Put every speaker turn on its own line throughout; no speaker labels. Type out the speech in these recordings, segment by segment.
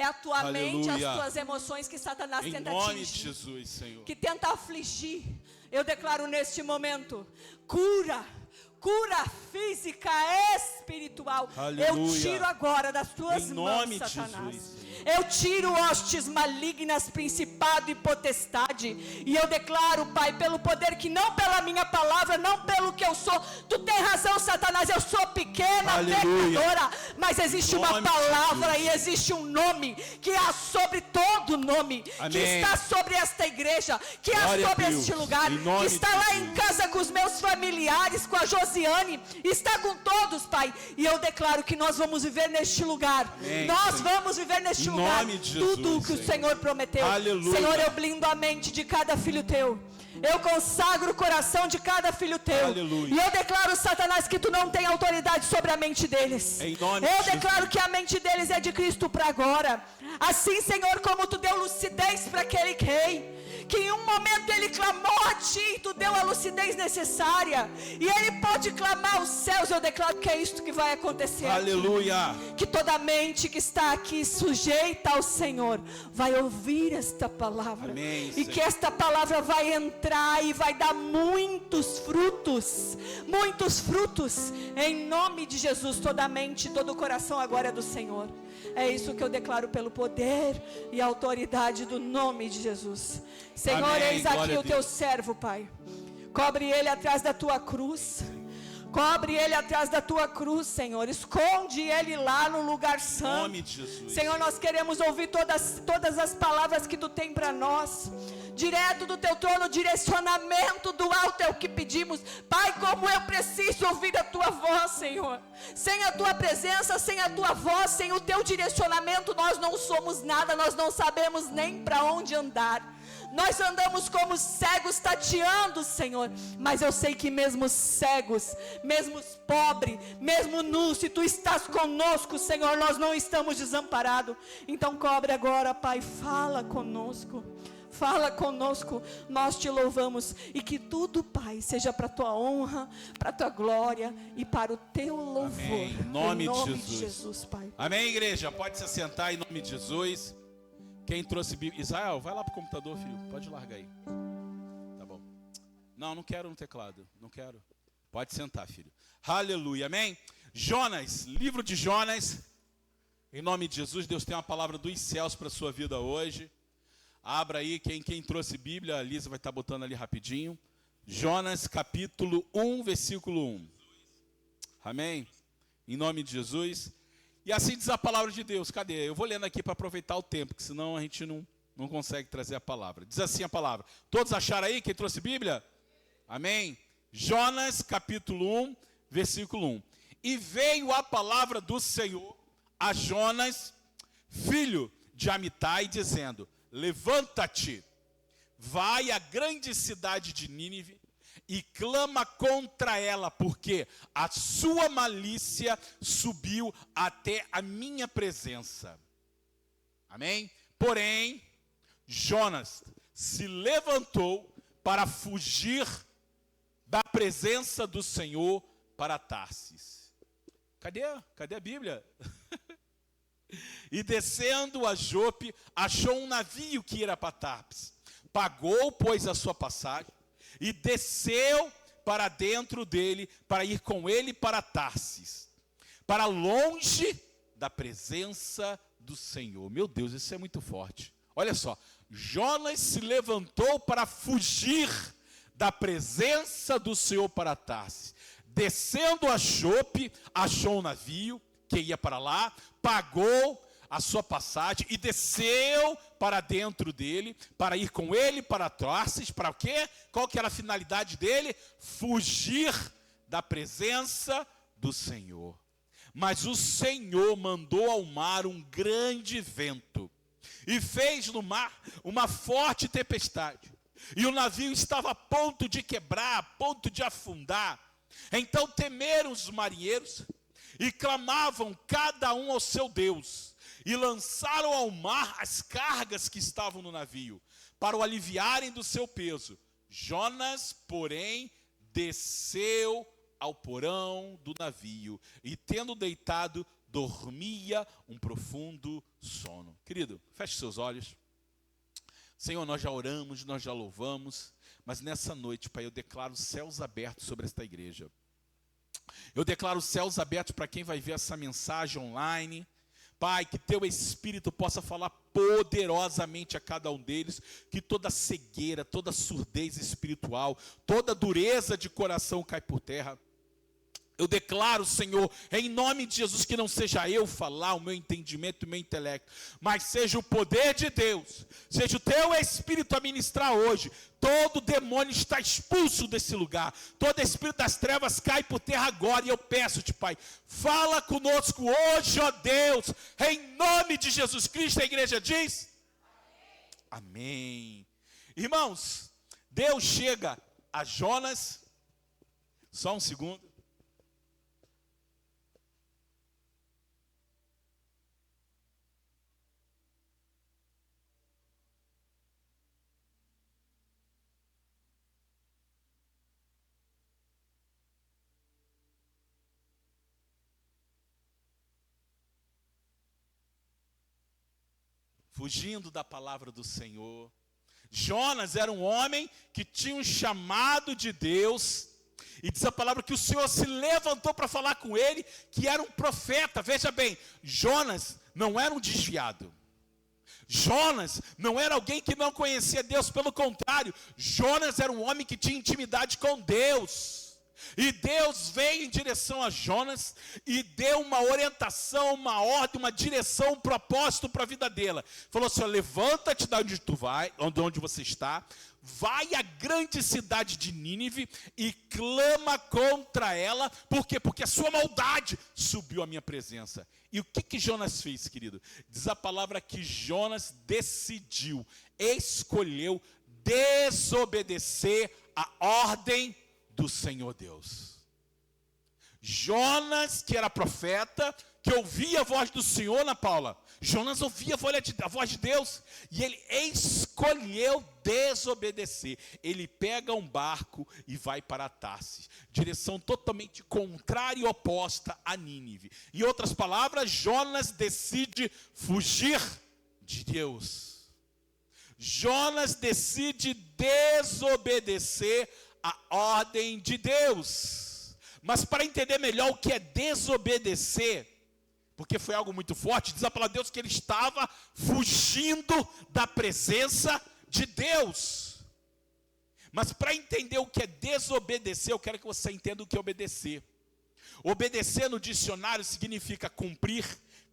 É a tua mente,
Aleluia.
as tuas emoções que Satanás
Em
tenta
nome de
atingir,
Jesus, Senhor.
que tenta afligir. Eu declaro neste momento cura física, espiritual.
Aleluia.
Eu tiro agora das tuas
Em
mãos,
nome de
Satanás.
Jesus, Senhor.
Eu tiro hostes malignas, principado e potestade. E eu declaro, Pai, pelo poder que não pela minha palavra, não pelo que eu sou. Tu tem razão, Satanás, eu sou pequena,
Aleluia.
pecadora. Mas existe uma
Nome de
palavra
Jesus.
e existe um nome que há sobre todo nome.
Amém.
Que está sobre esta igreja, que
Glória
há
a
sobre
Deus.
este lugar.
Em nome
Que está
de
lá
Jesus.
em casa com os meus familiares, com a Josiane. Está com todos, Pai. E eu declaro que nós vamos viver neste lugar.
Amém,
Nós
Senhor.
vamos viver neste
Em
lugar.
nome de Jesus,
Tudo o que o Senhor prometeu.
Aleluia.
Senhor, eu blindo a mente de cada filho teu. Eu consagro o coração de cada filho teu.
Aleluia.
E eu declaro, Satanás, que tu não tem autoridade sobre a mente deles.
Em nome
Eu
de
declaro
Jesus.
que a mente deles é de Cristo para agora. Assim, Senhor, como tu deu lucidez para aquele rei, que em um momento ele clamou a ti e tu deu a lucidez necessária, e ele pode clamar aos céus. Eu declaro que é isto que vai acontecer.
Aleluia.
Que toda mente que está aqui sujeita ao Senhor vai ouvir esta palavra.
Amém,
e
Senhor.
que esta palavra vai entrar e vai dar muitos frutos. Muitos frutos. Em nome de Jesus, toda mente, todo o coração agora é do Senhor. É isso que eu declaro pelo poder e autoridade do nome de Jesus. Senhor,
Amém.
eis aqui
Glória a
o teu
Deus.
servo, Pai. Cobre ele atrás da tua cruz. Cobre ele atrás da tua cruz, Senhor. Esconde ele lá no lugar
Em
santo.
nome de Jesus.
Senhor, nós queremos ouvir todas as palavras que tu tem para nós. Direto do teu trono, direcionamento do alto é o que pedimos. Pai, como eu preciso ouvir a tua voz, Senhor. Sem a tua presença, sem a tua voz, sem o teu direcionamento, nós não somos nada, nós não sabemos nem para onde andar. Nós andamos como cegos tateando, Senhor. Mas eu sei que mesmo cegos, mesmo pobres, mesmo nus, se tu estás conosco, Senhor, nós não estamos desamparados. Então cobre agora, Pai, fala conosco. Fala conosco, nós te louvamos. E que tudo, Pai, seja para a tua honra, para a tua glória e para o teu louvor.
Amém. Em nome de
de Jesus, Pai.
Amém, igreja? Pode se assentar em nome de Jesus. Quem trouxe Bíblia? Israel, vai lá pro computador, filho. Pode largar aí. Tá bom. Não quero no teclado. Não quero. Pode sentar, filho. Aleluia, amém? Jonas, livro de Jonas. Em nome de Jesus, Deus tem uma palavra dos céus para a sua vida hoje. Abra aí, quem trouxe Bíblia, a Lisa vai estar botando ali rapidinho. Jonas, capítulo 1, versículo 1. Amém? Em nome de Jesus. E assim diz a palavra de Deus. Cadê? Eu vou lendo aqui para aproveitar o tempo, que senão a gente não consegue trazer a palavra. Diz assim a palavra. Todos acharam aí quem trouxe Bíblia? Amém? Jonas, capítulo 1, versículo 1. E veio a palavra do Senhor a Jonas, filho de Amitai, dizendo: levanta-te, vai à grande cidade de Nínive e clama contra ela, porque a sua malícia subiu até a minha presença. Amém? Porém, Jonas se levantou para fugir da presença do Senhor para Tarsis. Cadê a Bíblia? E descendo a Jope, achou um navio que ia para Tarsis. Pagou, pois, a sua passagem e desceu para dentro dele, para ir com ele para Tarsis, para longe da presença do Senhor. Meu Deus, isso é muito forte. Olha só, Jonas se levantou para fugir da presença do Senhor para Tarsis. Descendo a Jope, achou um navio que ia para lá, pagou a sua passagem e desceu para dentro dele, para ir com ele para Tarsis. Para o quê? Qual que era a finalidade dele? Fugir da presença do Senhor. Mas o Senhor mandou ao mar um grande vento e fez no mar uma forte tempestade. E o navio estava a ponto de quebrar, a ponto de afundar. Então temeram os marinheiros e clamavam cada um ao seu Deus. E lançaram ao mar as cargas que estavam no navio, para o aliviarem do seu peso. Jonas, porém, desceu ao porão do navio, e tendo deitado dormia um profundo sono. Querido, feche seus olhos. Senhor, nós já oramos, nós já louvamos, mas nessa noite, Pai, eu declaro os céus abertos sobre esta igreja. Eu declaro os céus abertos para quem vai ver essa mensagem online. Pai, que teu Espírito possa falar poderosamente a cada um deles, que toda cegueira, toda surdez espiritual, toda dureza de coração cai por terra. Eu declaro, Senhor, em nome de Jesus, que não seja eu falar, o meu entendimento, o meu intelecto, mas seja o poder de Deus, seja o teu Espírito a ministrar hoje. Todo demônio está expulso desse lugar, todo espírito das trevas cai por terra agora, e eu peço-te, Pai, fala conosco hoje, ó Deus, em nome de Jesus Cristo. A igreja diz? Amém. Irmãos, Deus chega a Jonas, só um segundo. Fugindo da palavra do Senhor. Jonas era um homem que tinha um chamado de Deus, e diz a palavra que o Senhor se levantou para falar com ele, que era um profeta. Veja bem, Jonas não era um desviado. Jonas não era alguém que não conhecia Deus, pelo contrário, Jonas era um homem que tinha intimidade com Deus. E Deus veio em direção a Jonas e deu uma orientação, uma ordem, uma direção, um propósito para a vida dele. Falou assim: levanta-te de onde tu vai, onde você está, vai à grande cidade de Nínive e clama contra ela. Por quê? Porque a sua maldade subiu à minha presença. E o que Jonas fez, querido? Diz a palavra que Jonas decidiu, escolheu desobedecer a ordem do Senhor Deus. Jonas, que era profeta, que ouvia a voz do Senhor, Ana Paula, Jonas ouvia a voz de Deus, e ele escolheu desobedecer. Ele pega um barco e vai para Tarsis, direção totalmente contrária e oposta a Nínive. Em outras palavras, Jonas decide fugir de Deus. Jonas decide desobedecer a ordem de Deus. Mas para entender melhor o que é desobedecer, porque foi algo muito forte, diz a palavra de Deus que ele estava fugindo da presença de Deus. Mas para entender o que é desobedecer, eu quero que você entenda o que é obedecer. Obedecer no dicionário significa cumprir,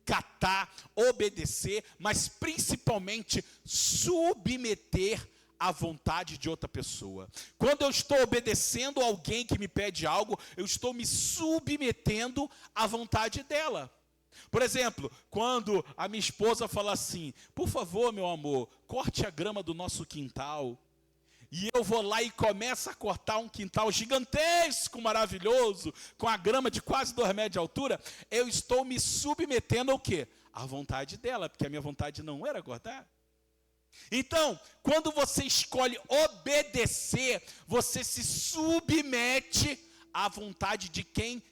catar, obedecer, mas principalmente submeter à vontade de outra pessoa. Quando eu estou obedecendo a alguém que me pede algo, eu estou me submetendo à vontade dela. Por exemplo, quando a minha esposa fala assim: por favor, meu amor, corte a grama do nosso quintal. E eu vou lá e começo a cortar um quintal gigantesco, maravilhoso, com a grama de quase 2 metros de altura. Eu estou me submetendo ao quê? À vontade dela, porque a minha vontade não era cortar. Então, quando você escolhe obedecer, você se submete à vontade de quem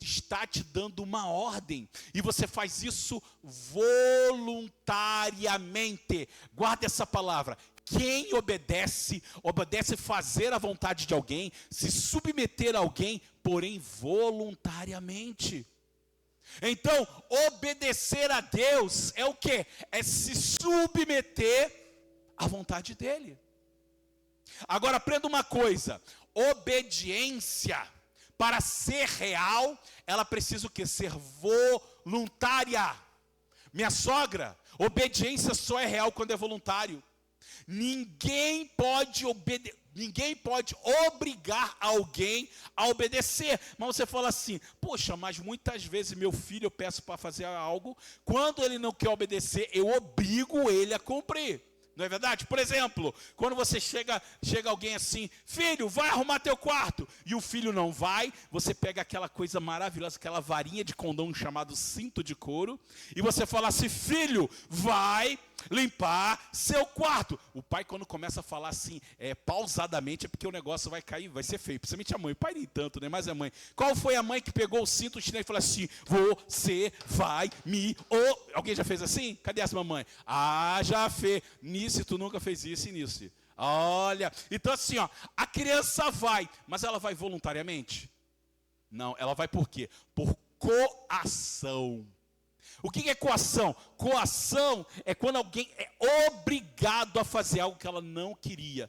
está te dando uma ordem, e você faz isso voluntariamente. Guarda essa palavra. Quem obedece, obedece fazer a vontade de alguém, se submeter a alguém, porém voluntariamente. Então, obedecer a Deus é o quê? É se submeter à vontade dele. Agora aprenda uma coisa: obediência, para ser real, ela precisa o quê? Ser voluntária. Minha sogra, obediência só é real quando é voluntário. Ninguém pode obrigar alguém a obedecer. Mas você fala assim: poxa, mas muitas vezes meu filho, eu peço para fazer algo, quando ele não quer obedecer, eu obrigo ele a cumprir. Não é verdade? Por exemplo, quando você chega alguém assim: filho, vai arrumar teu quarto, e o filho não vai, você pega aquela coisa maravilhosa, aquela varinha de condão chamado cinto de couro, e você fala assim: filho, vai, limpar seu quarto. O pai, quando começa a falar assim, pausadamente, é porque o negócio vai cair, vai ser feio. Principalmente a mãe. O pai nem tanto, né? Mas a mãe. Qual foi a mãe que pegou o cinto, o chinelo e falou assim: você vai me... Alguém já fez assim? Cadê essa mamãe? Ah, já fez. Nisso, tu nunca fez isso e nisso. Olha. Então assim, ó, a criança vai, mas ela vai voluntariamente? Não, ela vai por quê? Por coação. O que é coação? Coação é quando alguém é obrigado a fazer algo que ela não queria.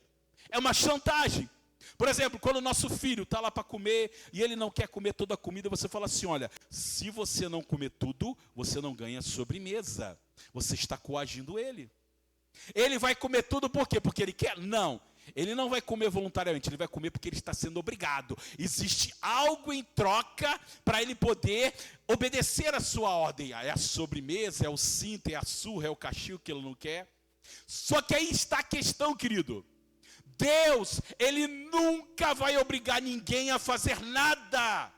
É uma chantagem. Por exemplo, quando o nosso filho está lá para comer e ele não quer comer toda a comida, você fala assim: olha, se você não comer tudo, você não ganha sobremesa. Você está coagindo ele. Ele vai comer tudo por quê? Porque ele quer? Não. Ele não vai comer voluntariamente, ele vai comer porque ele está sendo obrigado. Existe algo em troca para ele poder obedecer a sua ordem. É a sobremesa, é o cinto, é a surra, é o castigo que ele não quer. Só que aí está a questão, querido. Deus, Ele nunca vai obrigar ninguém a fazer nada.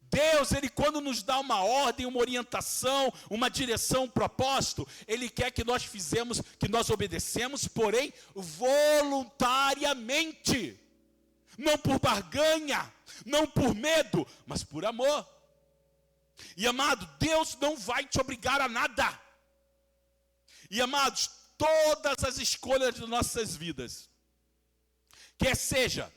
Deus, Ele quando nos dá uma ordem, uma orientação, uma direção, um propósito, Ele quer que nós fizemos, que nós obedecemos, porém, voluntariamente. Não por barganha, não por medo, mas por amor. E amado, Deus não vai te obrigar a nada. E amados, todas as escolhas de nossas vidas, quer seja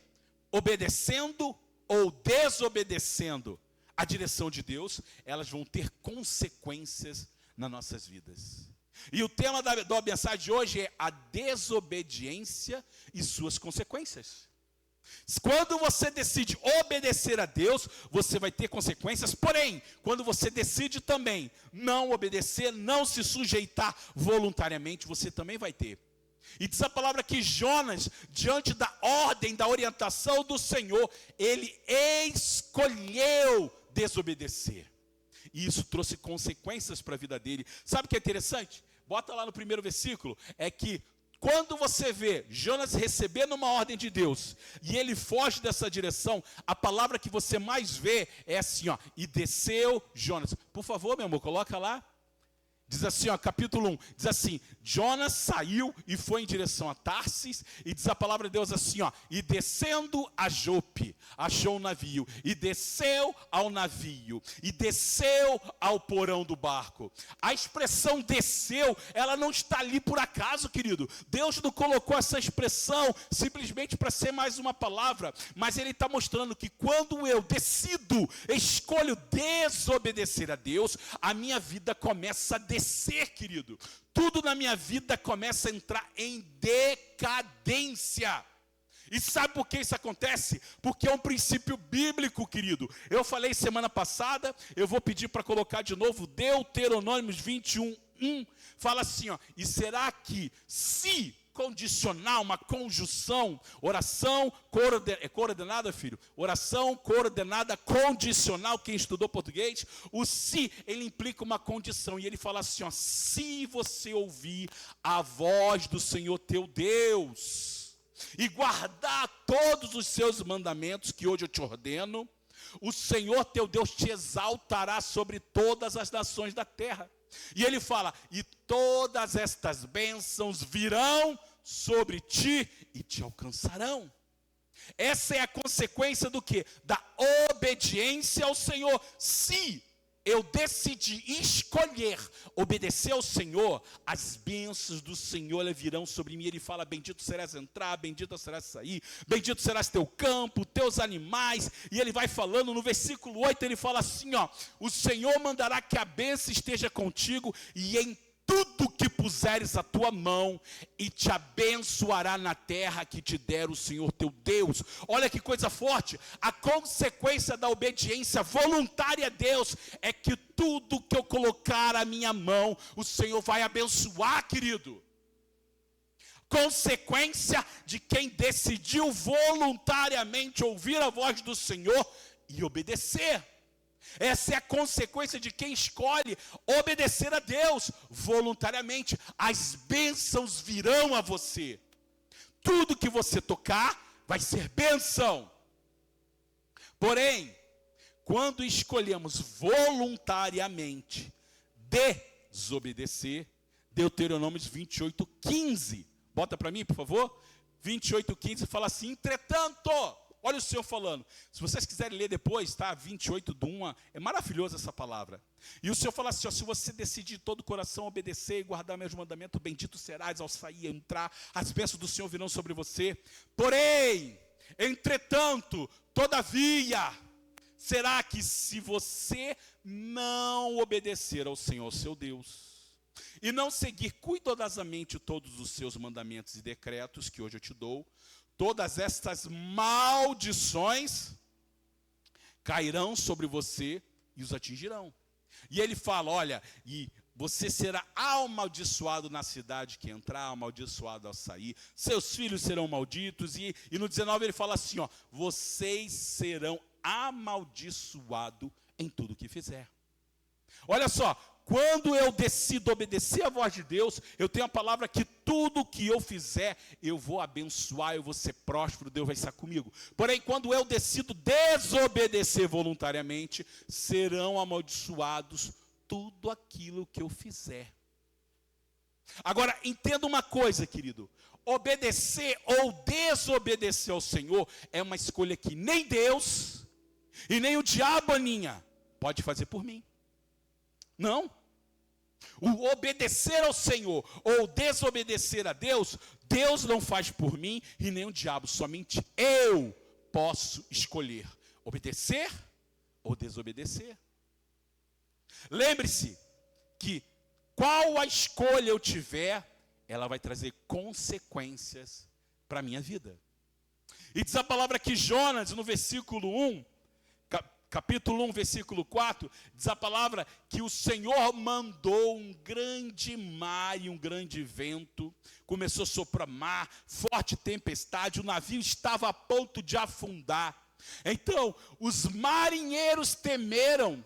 obedecendo ou desobedecendo a direção de Deus, elas vão ter consequências nas nossas vidas. E o tema da mensagem de hoje é a desobediência e suas consequências. Quando você decide obedecer a Deus, você vai ter consequências. Porém, quando você decide também não obedecer, não se sujeitar voluntariamente, você também vai ter. E diz a palavra que Jonas, diante da ordem, da orientação do Senhor, ele escolheu desobedecer. E isso trouxe consequências para a vida dele. Sabe o que é interessante? Bota lá no primeiro versículo, é que quando você vê Jonas recebendo uma ordem de Deus e ele foge dessa direção, a palavra que você mais vê é assim, ó, e desceu Jonas. Por favor, meu amor, coloca lá. Diz assim, ó, capítulo 1, diz assim: Jonas saiu e foi em direção a Tarsis, e diz a palavra de Deus assim, ó, e descendo a Jope, achou um navio, e desceu ao navio, e desceu ao porão do barco. A expressão desceu, ela não está ali por acaso, querido. Deus não colocou essa expressão simplesmente para ser mais uma palavra, mas Ele está mostrando que quando eu decido, escolho desobedecer a Deus, a minha vida começa a descer, querido. Tudo na minha vida começa a entrar em decadência. E sabe por que isso acontece? Porque é um princípio bíblico, querido. Eu falei semana passada, eu vou pedir para colocar de novo, Deuteronômios 21:1. Fala assim, ó, e será que se condicional, uma conjunção, oração coordenada, filho? Oração coordenada condicional, quem estudou português, o se, ele implica uma condição, e ele fala assim, ó, se você ouvir a voz do Senhor teu Deus, e guardar todos os seus mandamentos, que hoje eu te ordeno, o Senhor teu Deus te exaltará sobre todas as nações da terra. E ele fala, e todas estas bênçãos virão sobre ti e te alcançarão. Essa é a consequência do quê? Da obediência ao Senhor. Se eu decidi escolher obedecer ao Senhor, as bênçãos do Senhor virão sobre mim. Ele fala, bendito serás entrar, bendito serás sair, bendito serás teu campo, teus animais. E ele vai falando, no versículo 8, ele fala assim, ó, o Senhor mandará que a bênção esteja contigo e em tudo que puseres a tua mão, e te abençoará na terra que te der o Senhor teu Deus. Olha que coisa forte. A consequência da obediência voluntária a Deus é que tudo que eu colocar a minha mão, o Senhor vai abençoar, querido. Consequência de quem decidiu voluntariamente ouvir a voz do Senhor e obedecer. Essa é a consequência de quem escolhe obedecer a Deus voluntariamente. As bênçãos virão a você. Tudo que você tocar vai ser bênção. Porém, quando escolhemos voluntariamente desobedecer, Deuteronômio 28:15. Bota para mim, por favor. 28:15 fala assim: entretanto, olha o Senhor falando. Se vocês quiserem ler depois, tá? 28:1, é maravilhosa essa palavra. E o Senhor fala assim, ó, se você decidir de todo o coração obedecer e guardar meus mandamentos, bendito serás ao sair e entrar, as bênçãos do Senhor virão sobre você. Porém, entretanto, todavia, será que se você não obedecer ao Senhor seu Deus, e não seguir cuidadosamente todos os seus mandamentos e decretos que hoje eu te dou, todas estas maldições cairão sobre você e os atingirão. E ele fala, olha, e você será amaldiçoado na cidade que entrar, amaldiçoado ao sair, seus filhos serão malditos, e no 19 ele fala assim, ó, vocês serão amaldiçoados em tudo que fizer. Olha só, quando eu decido obedecer a voz de Deus, eu tenho a palavra que tudo que eu fizer, eu vou abençoar, eu vou ser próspero, Deus vai estar comigo. Porém, quando eu decido desobedecer voluntariamente, serão amaldiçoados tudo aquilo que eu fizer. Agora, entenda uma coisa, querido. Obedecer ou desobedecer ao Senhor é uma escolha que nem Deus e nem o diabo, Aninha, pode fazer por mim. Não. O obedecer ao Senhor ou desobedecer a Deus, Deus não faz por mim e nem o diabo. Somente eu posso escolher obedecer ou desobedecer. Lembre-se que qual a escolha eu tiver, ela vai trazer consequências para a minha vida. E diz a palavra que Jonas, no versículo 1, capítulo 1, versículo 4, diz a palavra que o Senhor mandou um grande mar e um grande vento, começou a soprar mar, forte tempestade, o navio estava a ponto de afundar. Então, os marinheiros temeram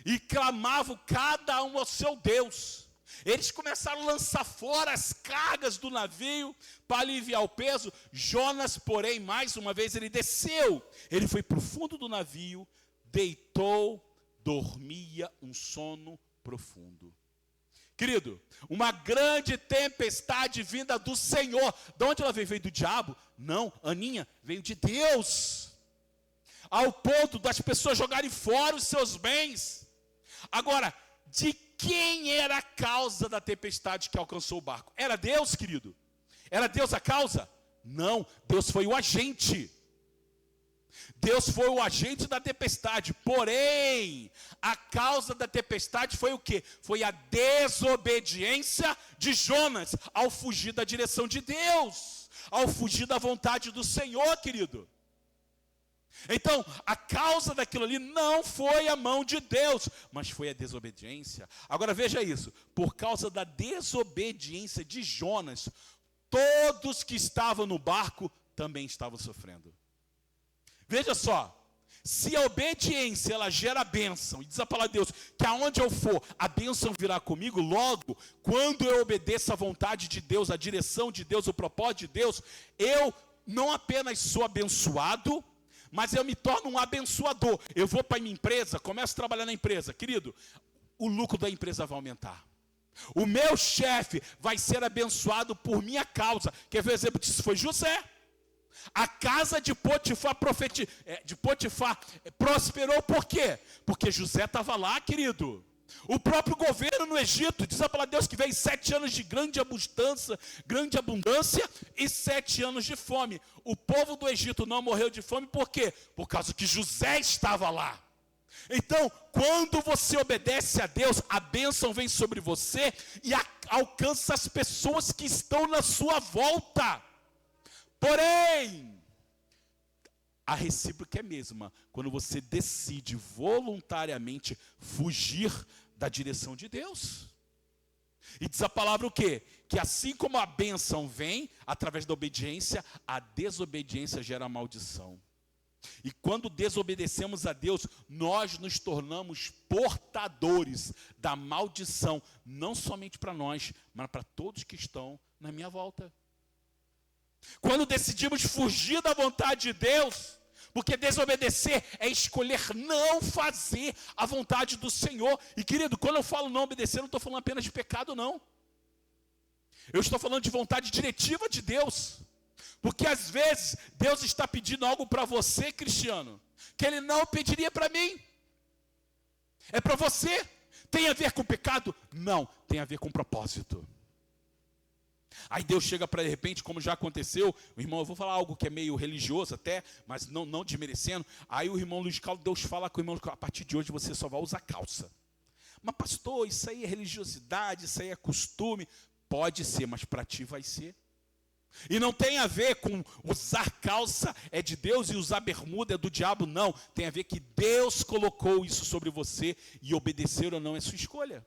e clamavam cada um ao seu Deus. Eles começaram a lançar fora as cargas do navio para aliviar o peso. Jonas, porém, mais uma vez, ele desceu. Ele foi para o fundo do navio, deitou, dormia um sono profundo. Querido, uma grande tempestade vinda do Senhor. De onde ela veio? Veio do diabo? Não, Aninha, veio de Deus. Ao ponto das pessoas jogarem fora os seus bens. Agora, de quem era a causa da tempestade que alcançou o barco? Era Deus, querido? Era Deus a causa? Não, Deus foi o agente. Deus foi o agente da tempestade, porém, a causa da tempestade foi o quê? Foi a desobediência de Jonas, ao fugir da direção de Deus, ao fugir da vontade do Senhor, querido. Então, a causa daquilo ali não foi a mão de Deus, mas foi a desobediência. Agora veja isso, por causa da desobediência de Jonas, todos que estavam no barco também estavam sofrendo. Veja só, se a obediência ela gera bênção, e diz a palavra de Deus, que aonde eu for, a bênção virá comigo, logo, quando eu obedeço à vontade de Deus, à direção de Deus, o propósito de Deus, eu não apenas sou abençoado, mas eu me torno um abençoador. Eu vou para a minha empresa, começo a trabalhar na empresa, querido, o lucro da empresa vai aumentar. O meu chefe vai ser abençoado por minha causa. Quer ver o exemplo disso? Foi José. A casa de Potifar, prosperou por quê? Porque José estava lá, querido. O próprio governo no Egito, diz a palavra de Deus que veio 7 anos de grande abundância e 7 anos de fome. O povo do Egito não morreu de fome, por quê? Por causa que José estava lá. Então, quando você obedece a Deus, a bênção vem sobre você e alcança as pessoas que estão na sua volta. Porém, a recíproca é a mesma, quando você decide voluntariamente fugir da direção de Deus. E diz a palavra o quê? Que assim como a bênção vem através da obediência, a desobediência gera maldição. E quando desobedecemos a Deus, nós nos tornamos portadores da maldição, não somente para nós, mas para todos que estão na minha volta. Quando decidimos fugir da vontade de Deus, porque desobedecer é escolher não fazer a vontade do Senhor. E querido, quando eu falo não obedecer, não estou falando apenas de pecado, não. Eu estou falando de vontade diretiva de Deus. Porque às vezes Deus está pedindo algo para você, cristiano, que Ele não pediria para mim. É para você. Tem a ver com pecado? Não, tem a ver com propósito. Aí Deus chega para, de repente, como já aconteceu, o irmão, eu vou falar algo que é meio religioso até, mas não desmerecendo. Aí o irmão Luiz Carlos, Deus fala com o irmão, a partir de hoje você só vai usar calça. Mas pastor, isso aí é religiosidade, isso aí é costume. Pode ser, mas para ti vai ser. E não tem a ver com usar calça é de Deus e usar bermuda é do diabo, não. Tem a ver que Deus colocou isso sobre você e obedecer ou não é sua escolha.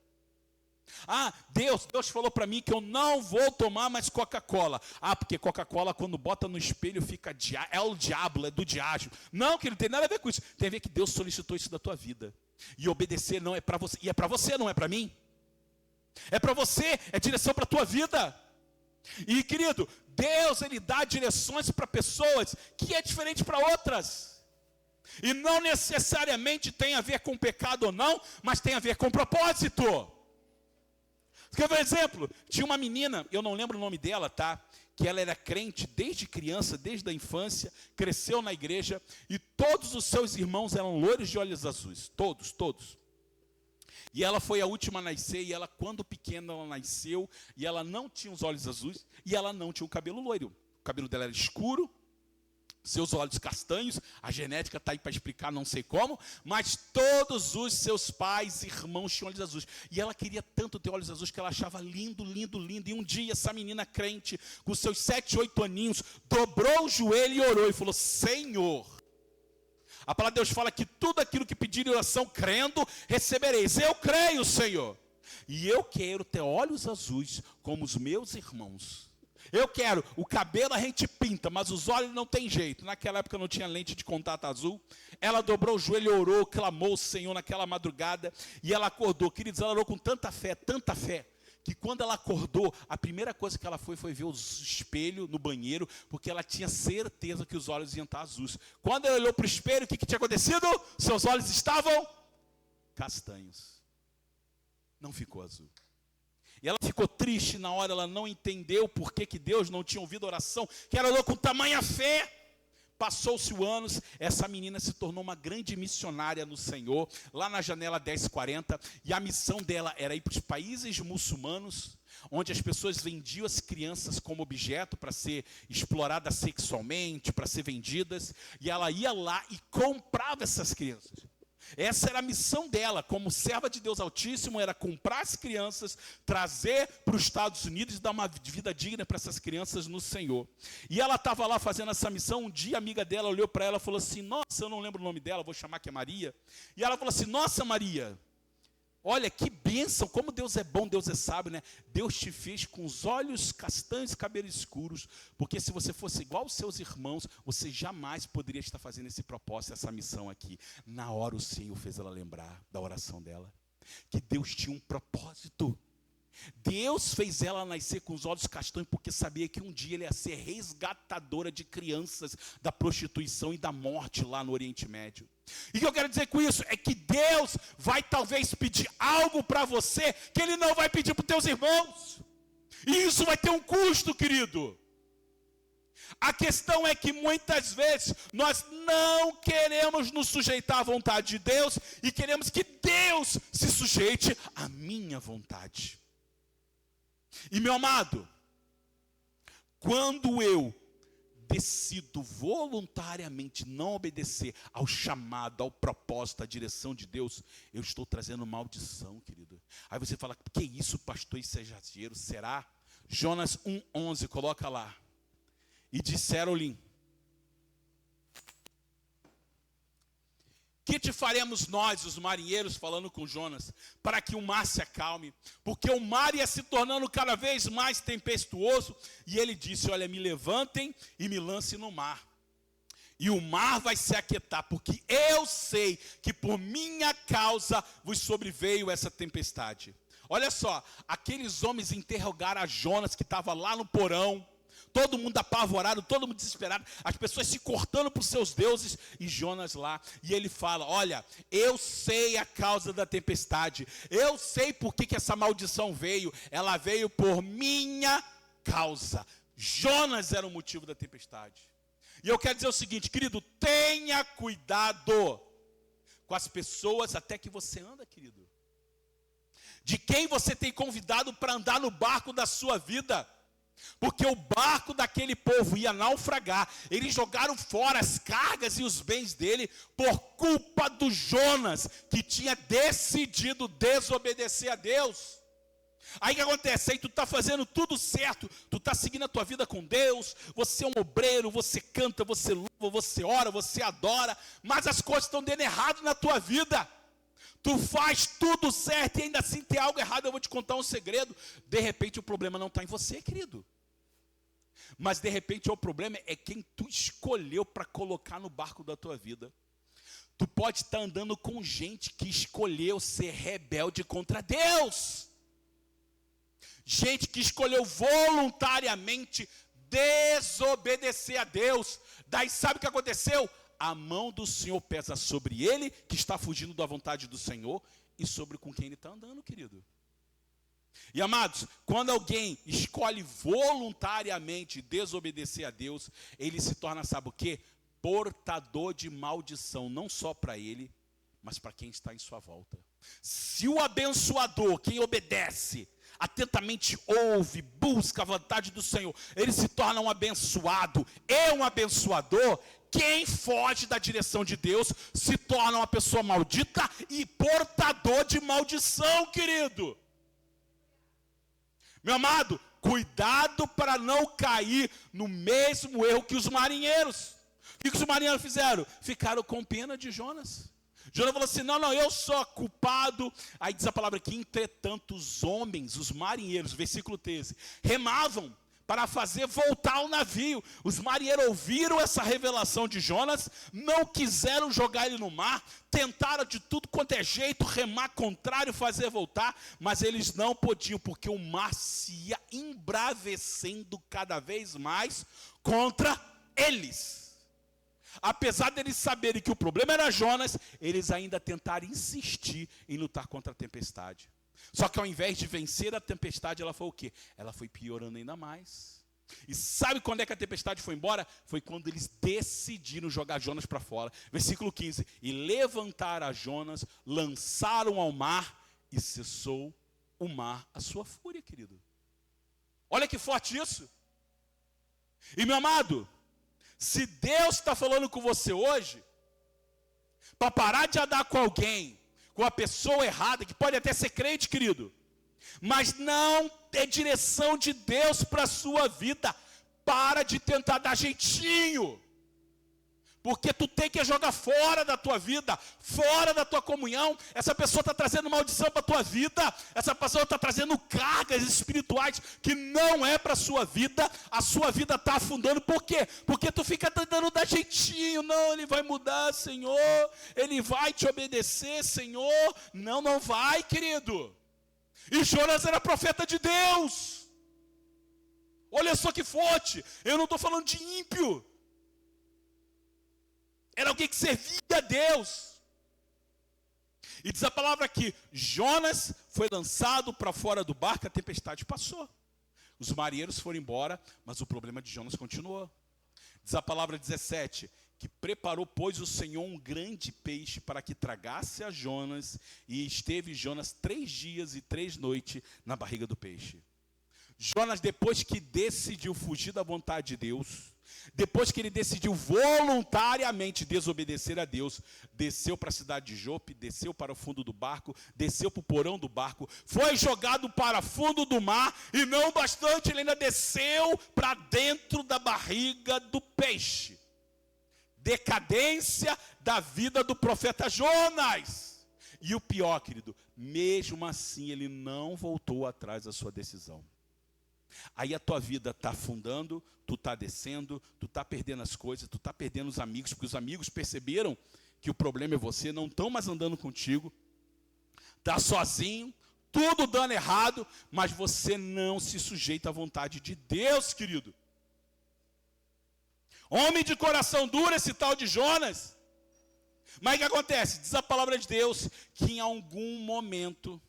Ah, Deus falou para mim que eu não vou tomar mais Coca-Cola. Ah, porque Coca-Cola quando bota no espelho fica, é o diabo, é do diabo. Não, que não tem nada a ver com isso. Tem a ver que Deus solicitou isso da tua vida. E obedecer não é para você. E é para você, não é para mim. É para você, é direção para a tua vida. E querido, Deus Ele dá direções para pessoas que é diferente para outras. E não necessariamente tem a ver com pecado ou não, mas tem a ver com propósito. Quer ver um exemplo? Tinha uma menina, eu não lembro o nome dela, tá? Que ela era crente desde criança, desde a infância, cresceu na igreja, e todos os seus irmãos eram loiros de olhos azuis, todos. E ela foi a última a nascer, e ela, quando pequena, ela nasceu, e ela não tinha os olhos azuis, e ela não tinha o cabelo loiro. O cabelo dela era escuro, seus olhos castanhos, a genética está aí para explicar, não sei como, mas todos os seus pais e irmãos tinham olhos azuis. E ela queria tanto ter olhos azuis que ela achava lindo. E um dia essa menina crente, com seus 7, 8 aninhos, dobrou o joelho e orou e falou: Senhor, a palavra de Deus fala que tudo aquilo que pedir em oração crendo, recebereis. Eu creio, Senhor. E eu quero ter olhos azuis como os meus irmãos. Eu quero, o cabelo a gente pinta, mas os olhos não tem jeito. Naquela época não tinha lente de contato azul. Ela dobrou o joelho, orou, clamou o Senhor naquela madrugada. E ela acordou, queridos, ela orou com tanta fé, que quando ela acordou, a primeira coisa que ela foi ver o espelho no banheiro, porque ela tinha certeza que os olhos iam estar azuis. Quando ela olhou para o espelho, o que tinha acontecido? Seus olhos estavam castanhos. Não ficou azul. E ela ficou triste na hora, ela não entendeu por que Deus não tinha ouvido a oração, que ela orou com tamanha fé. Passou-se o anos, essa menina se tornou uma grande missionária no Senhor, lá na Janela 1040, e a missão dela era ir para os países muçulmanos, onde as pessoas vendiam as crianças como objeto para ser exploradas sexualmente, para ser vendidas, e ela ia lá e comprava essas crianças. Essa era a missão dela, como serva de Deus Altíssimo, era comprar as crianças, trazer para os Estados Unidos e dar uma vida digna para essas crianças no Senhor. E ela estava lá fazendo essa missão, um dia a amiga dela olhou para ela e falou assim: nossa, eu não lembro o nome dela, vou chamar que é Maria. E ela falou assim: nossa, Maria, olha que bênção, como Deus é bom, Deus é sábio, né? Deus te fez com os olhos castanhos e cabelos escuros, porque se você fosse igual aos seus irmãos, você jamais poderia estar fazendo esse propósito, essa missão aqui. Na hora o Senhor fez ela lembrar da oração dela, que Deus tinha um propósito. Deus fez ela nascer com os olhos castanhos porque sabia que um dia ele ia ser resgatadora de crianças da prostituição e da morte lá no Oriente Médio. E o que eu quero dizer com isso é que Deus vai talvez pedir algo para você que Ele não vai pedir para os teus irmãos. E isso vai ter um custo, querido. A questão é que muitas vezes nós não queremos nos sujeitar à vontade de Deus e queremos que Deus se sujeite à minha vontade. E meu amado, quando eu decido voluntariamente não obedecer ao chamado, ao propósito, à direção de Deus, eu estou trazendo maldição, querido. Aí você fala: que isso, pastor, isso é exagero, será? Jonas 1:11, coloca lá. E disseram-lhe: que te faremos nós, os marinheiros, falando com Jonas, para que o mar se acalme? Porque o mar ia se tornando cada vez mais tempestuoso. E ele disse: olha, me levantem e me lancem no mar. E o mar vai se aquietar, porque eu sei que por minha causa vos sobreveio essa tempestade. Olha só, aqueles homens interrogaram a Jonas, que estava lá no porão, todo mundo apavorado, todo mundo desesperado, as pessoas se cortando por seus deuses, e Jonas lá, e ele fala, olha, eu sei a causa da tempestade, eu sei por que essa maldição veio, ela veio por minha causa. Jonas era o motivo da tempestade. E eu quero dizer o seguinte, querido, tenha cuidado com as pessoas até que você anda, querido. De quem você tem convidado para andar no barco da sua vida. Porque o barco daquele povo ia naufragar. Eles jogaram fora as cargas e os bens dele por culpa do Jonas, que tinha decidido desobedecer a Deus. Aí o que acontece? Aí tu está fazendo tudo certo, tu está seguindo a tua vida com Deus, você é um obreiro, você canta, você louva, você ora, você adora, mas as coisas estão dando errado na tua vida. Tu faz tudo certo e ainda assim tem algo errado. Eu vou te contar um segredo. De repente o problema não está em você, querido. Mas de repente o problema é quem tu escolheu para colocar no barco da tua vida. Tu pode estar andando com gente que escolheu ser rebelde contra Deus. Gente que escolheu voluntariamente desobedecer a Deus. Daí sabe o que aconteceu? A mão do Senhor pesa sobre ele, que está fugindo da vontade do Senhor, e sobre com quem ele está andando, querido. E amados, quando alguém escolhe voluntariamente desobedecer a Deus, ele se torna, sabe o quê? Portador de maldição, não só para ele, mas para quem está em sua volta. Se o abençoador, quem obedece, atentamente ouve, busca a vontade do Senhor, ele se torna um abençoado, é um abençoador. Quem foge da direção de Deus se torna uma pessoa maldita e portador de maldição, querido. Meu amado, cuidado para não cair no mesmo erro que os marinheiros. O que os marinheiros fizeram? Ficaram com pena de Jonas. Jonas falou assim, não, eu sou culpado. Aí diz a palavra aqui, entretanto os homens, os marinheiros, versículo 13, remavam para fazer voltar o navio. Os marinheiros ouviram essa revelação de Jonas, não quiseram jogar ele no mar, tentaram de tudo quanto é jeito, remar contrário, fazer voltar, mas eles não podiam, porque o mar se ia embravecendo cada vez mais contra eles. Apesar deles saberem que o problema era Jonas, eles ainda tentaram insistir em lutar contra a tempestade. Só que ao invés de vencer a tempestade, ela foi o quê? Ela foi piorando ainda mais. E sabe quando é que a tempestade foi embora? Foi quando eles decidiram jogar Jonas para fora. Versículo 15. E levantaram a Jonas, lançaram ao mar e cessou o mar a sua fúria, querido. Olha que forte isso. E meu amado, se Deus está falando com você hoje, para parar de andar com alguém, com a pessoa errada, que pode até ser crente, querido, mas não é direção de Deus para a sua vida, para de tentar dar jeitinho, porque tu tem que jogar fora da tua vida, fora da tua comunhão. Essa pessoa está trazendo maldição para a tua vida, essa pessoa está trazendo cargas espirituais que não é para a sua vida está afundando. Por quê? Porque tu fica tentando dar jeitinho. Não, ele vai mudar, Senhor, ele vai te obedecer, Senhor. Não vai, querido. E Jonas era profeta de Deus. Olha só que forte, eu não estou falando de ímpio. Era alguém que servia a Deus. E diz a palavra aqui, Jonas foi lançado para fora do barco, a tempestade passou. Os marinheiros foram embora, mas o problema de Jonas continuou. Diz a palavra 17, que preparou, pois, o Senhor um grande peixe para que tragasse a Jonas, e esteve Jonas 3 dias e 3 noites na barriga do peixe. Jonas, depois que decidiu fugir da vontade de Deus, depois que ele decidiu voluntariamente desobedecer a Deus, desceu para a cidade de Jope, desceu para o fundo do barco, desceu para o porão do barco, foi jogado para o fundo do mar, e não bastante, ele ainda desceu para dentro da barriga do peixe. Decadência da vida do profeta Jonas. E o pior, querido, mesmo assim ele não voltou atrás da sua decisão. Aí a tua vida está afundando, tu está descendo, tu está perdendo as coisas, tu está perdendo os amigos, porque os amigos perceberam que o problema é você, não estão mais andando contigo, está sozinho, tudo dando errado, mas você não se sujeita à vontade de Deus, querido. Homem de coração duro, esse tal de Jonas. Mas o que acontece? Diz a palavra de Deus que em algum momento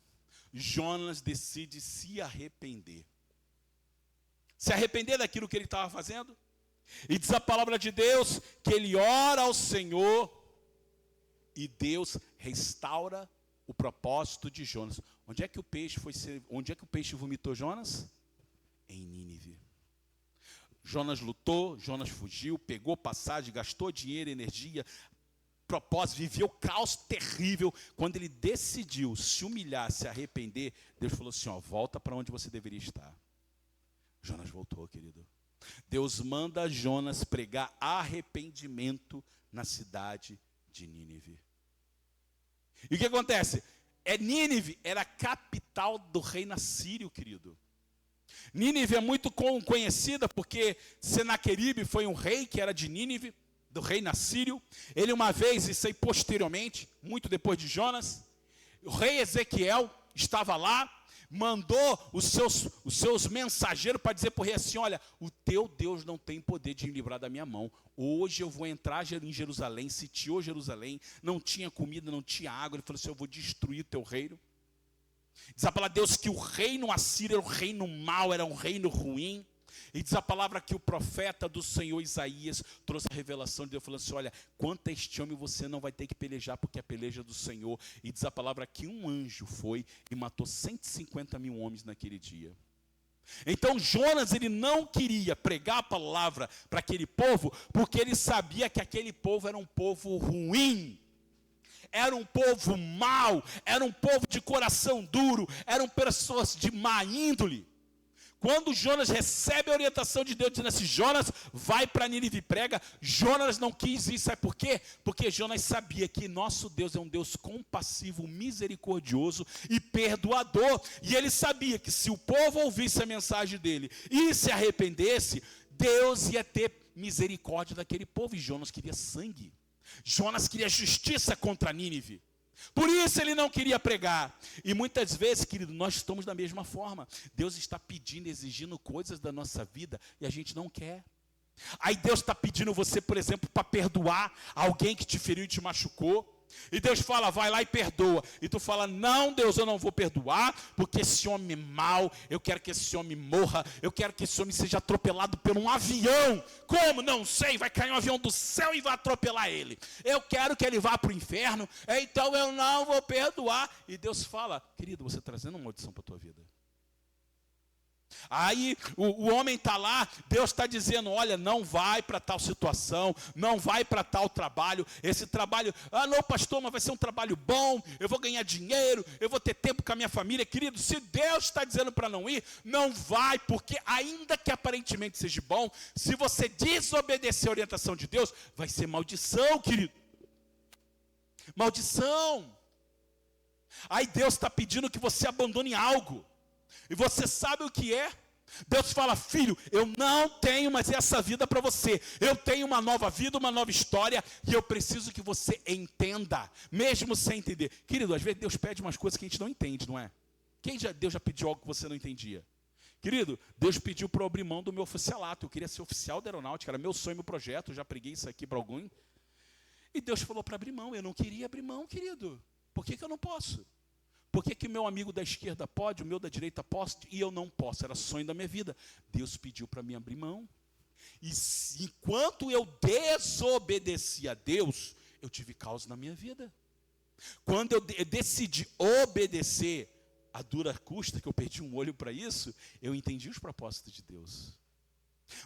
Jonas decide se arrepender. Se arrepender daquilo que ele estava fazendo. E diz a palavra de Deus que ele ora ao Senhor e Deus restaura o propósito de Jonas. Onde é que o peixe vomitou Jonas? Em Nínive. Jonas lutou, Jonas fugiu, pegou passagem, gastou dinheiro, energia, propósito, viveu caos terrível. Quando ele decidiu se humilhar, se arrepender, Deus falou assim, ó, volta para onde você deveria estar. Jonas voltou, querido. Deus manda Jonas pregar arrependimento na cidade de Nínive. E o que acontece? Nínive era a capital do reino assírio, querido. Nínive é muito conhecida porque Senaqueribe foi um rei que era de Nínive, do reino assírio. Ele uma vez, isso aí posteriormente, muito depois de Jonas, o rei Ezequiel estava lá, mandou os seus mensageiros para dizer para o rei assim, olha, o teu Deus não tem poder de me livrar da minha mão. Hoje eu vou entrar em Jerusalém, sitiou Jerusalém, não tinha comida, não tinha água. Ele falou assim, eu vou destruir o teu reino. Diz a palavra de Deus que o reino assírio era um reino mau, era um reino ruim. E diz a palavra que o profeta do Senhor Isaías trouxe a revelação de Deus, falando assim, olha, quanto a este homem você não vai ter que pelejar, porque a peleja é do Senhor. E diz a palavra que um anjo foi e matou 150 mil homens naquele dia. Então Jonas, ele não queria pregar a palavra para aquele povo, porque ele sabia que aquele povo era um povo ruim. Era um povo mau, era um povo de coração duro, eram pessoas de má índole. Quando Jonas recebe a orientação de Deus, dizendo assim, Jonas, vai para Nínive e prega, Jonas não quis ir, sabe por quê? Porque Jonas sabia que nosso Deus é um Deus compassivo, misericordioso e perdoador. E ele sabia que se o povo ouvisse a mensagem dele e se arrependesse, Deus ia ter misericórdia daquele povo. E Jonas queria sangue. Jonas queria justiça contra Nínive. Por isso ele não queria pregar. E muitas vezes, querido, nós estamos da mesma forma. Deus está pedindo, exigindo coisas da nossa vida e a gente não quer. Aí Deus está pedindo você, por exemplo, para perdoar alguém que te feriu e te machucou. E Deus fala, vai lá e perdoa. E tu fala, não, Deus, eu não vou perdoar, porque esse homem é mau, eu quero que esse homem morra, eu quero que esse homem seja atropelado por um avião. Como? Não sei, vai cair um avião do céu e vai atropelar ele. Eu quero que ele vá para o inferno, então eu não vou perdoar. E Deus fala, querido, você está trazendo uma maldição para a tua vida. Aí o homem está lá, Deus está dizendo, olha, não vai para tal situação, não vai para tal trabalho, esse trabalho, não pastor, mas vai ser um trabalho bom, eu vou ganhar dinheiro, eu vou ter tempo com a minha família. Querido, se Deus está dizendo para não ir, não vai, porque ainda que aparentemente seja bom, se você desobedecer a orientação de Deus, vai ser maldição, querido, maldição. Aí Deus está pedindo que você abandone algo. E você sabe o que é? Deus fala, filho, eu não tenho mais essa vida para você. Eu tenho uma nova vida, uma nova história, e eu preciso que você entenda, mesmo sem entender. Querido, às vezes Deus pede umas coisas que a gente não entende, não é? Deus já pediu algo que você não entendia? Querido, Deus pediu para eu abrir mão do meu oficialato. Eu queria ser oficial da aeronáutica, era meu sonho, meu projeto. Eu já preguei isso aqui para algum. E Deus falou para abrir mão. Eu não queria abrir mão, querido. Por que eu não posso? Por que o meu amigo da esquerda pode, o meu da direita pode, e eu não posso? Era sonho da minha vida. Deus pediu para mim abrir mão. E enquanto eu desobedeci a Deus, eu tive causa na minha vida. Quando eu decidi obedecer a dura custa, que eu perdi um olho para isso, eu entendi os propósitos de Deus.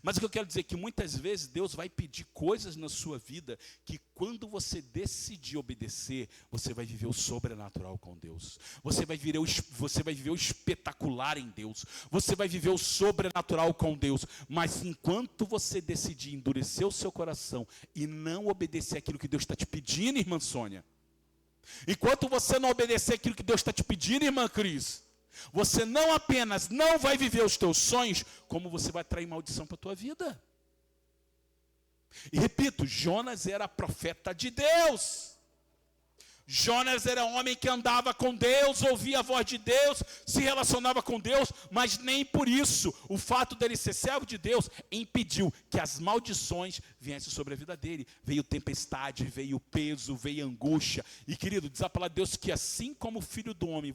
Mas o que eu quero dizer é que muitas vezes Deus vai pedir coisas na sua vida que quando você decidir obedecer, você vai viver o sobrenatural com Deus. Você vai viver o espetacular em Deus. Você vai viver o sobrenatural com Deus. Mas enquanto você decidir endurecer o seu coração e não obedecer aquilo que Deus está te pedindo, irmã Sônia, enquanto você não obedecer aquilo que Deus está te pedindo, irmã Cris, você não apenas não vai viver os teus sonhos, como você vai trair maldição para a tua vida. E repito, Jonas era profeta de Deus. Jonas era um homem que andava com Deus, ouvia a voz de Deus, se relacionava com Deus, mas nem por isso o fato dele ser servo de Deus impediu que as maldições viessem sobre a vida dele. Veio tempestade, veio peso, veio angústia. E querido, diz a palavra de Deus que assim como o Filho do Homem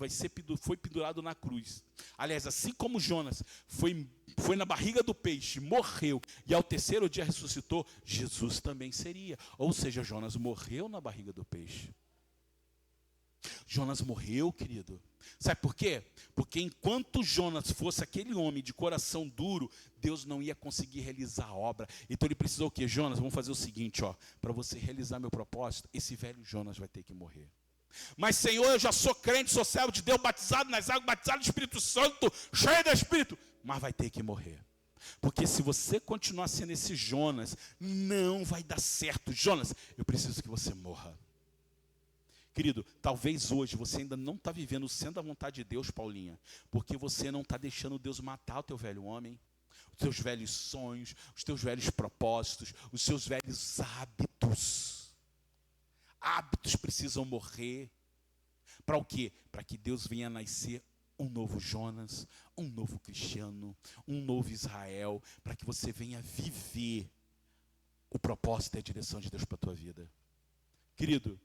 foi pendurado na cruz, aliás, assim como Jonas foi na barriga do peixe, morreu e ao terceiro dia ressuscitou, Jesus também seria. Ou seja, Jonas morreu na barriga do peixe. Jonas morreu, querido. Sabe por quê? Porque enquanto Jonas fosse aquele homem de coração duro, Deus não ia conseguir realizar a obra. Então ele precisou o quê? Jonas, vamos fazer o seguinte, para você realizar meu propósito, esse velho Jonas vai ter que morrer. Mas Senhor, eu já sou crente, sou servo de Deus, batizado nas águas, batizado no Espírito Santo, cheio do Espírito, mas vai ter que morrer. Porque se você continuar sendo esse Jonas, não vai dar certo. Jonas, eu preciso que você morra. Querido, talvez hoje você ainda não está vivendo sendo a vontade de Deus, Paulinha, porque você não está deixando Deus matar o teu velho homem, os teus velhos sonhos, os teus velhos propósitos, os seus velhos hábitos. Hábitos precisam morrer. Para o quê? Para que Deus venha nascer um novo Jonas, um novo Cristiano, um novo Israel, para que você venha viver o propósito e a direção de Deus para a tua vida. Querido,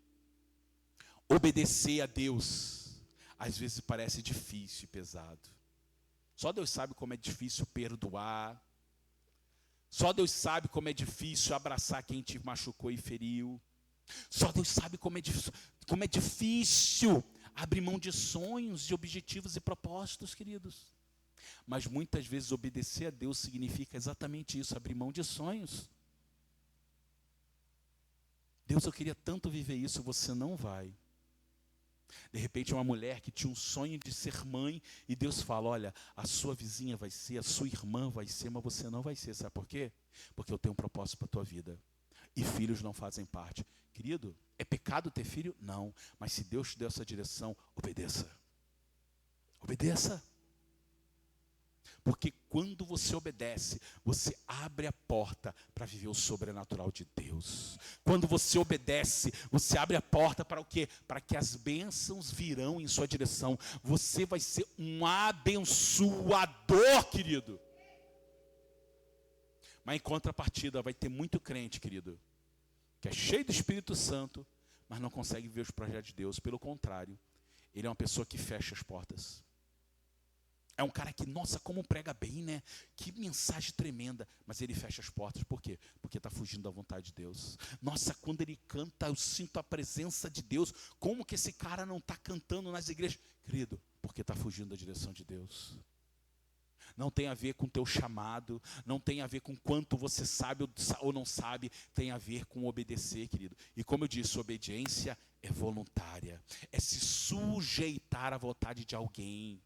obedecer a Deus, às vezes parece difícil e pesado. Só Deus sabe como é difícil perdoar. Só Deus sabe como é difícil abraçar quem te machucou e feriu. Só Deus sabe como é difícil abrir mão de sonhos, de objetivos e propósitos, queridos. Mas muitas vezes obedecer a Deus significa exatamente isso, abrir mão de sonhos. Deus, eu queria tanto viver isso, você não vai. De repente, uma mulher que tinha um sonho de ser mãe, e Deus fala, olha, a sua vizinha vai ser, a sua irmã vai ser, mas você não vai ser. Sabe por quê? Porque eu tenho um propósito para a tua vida. E filhos não fazem parte. Querido, é pecado ter filho? Não. Mas se Deus te deu essa direção, obedeça. Obedeça. Porque quando você obedece, você abre a porta para viver o sobrenatural de Deus. Quando você obedece, você abre a porta para o quê? Para que as bênçãos virão em sua direção. Você vai ser um abençoador, querido. Mas em contrapartida, vai ter muito crente, querido, que é cheio do Espírito Santo, mas não consegue ver os projetos de Deus. Pelo contrário, ele é uma pessoa que fecha as portas. É um cara que, nossa, como prega bem, né? Que mensagem tremenda. Mas ele fecha as portas. Por quê? Porque está fugindo da vontade de Deus. Nossa, quando ele canta, eu sinto a presença de Deus. Como que esse cara não está cantando nas igrejas? Querido, porque está fugindo da direção de Deus. Não tem a ver com o teu chamado, não tem a ver com quanto você sabe ou não sabe, tem a ver com obedecer, querido. E como eu disse, obediência é voluntária, é se sujeitar à vontade de alguém.